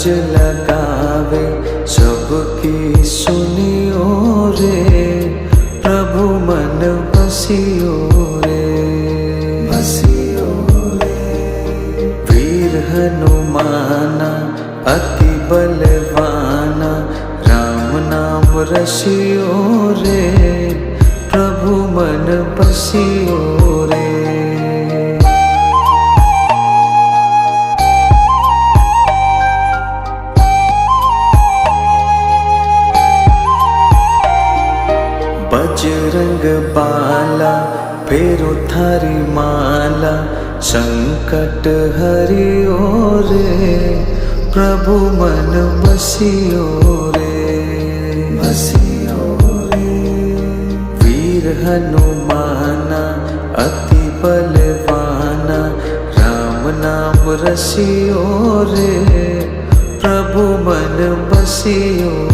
अरज लगावे सबकी सुनियो रे, प्रभु मन बसियो रे, बसियो रे। वीर हनुमाना अति बलवाना, राम नाम रसियो रे, प्रभु मन बसियो रे। बजरंग बाला फेरो थारी माला, संकट हरियो रे, प्रभु मन बसियो रे, बसियो रे। वीर हनुमाना अति बलवाना, राम नाम रसियो रे, प्रभु मन बसियो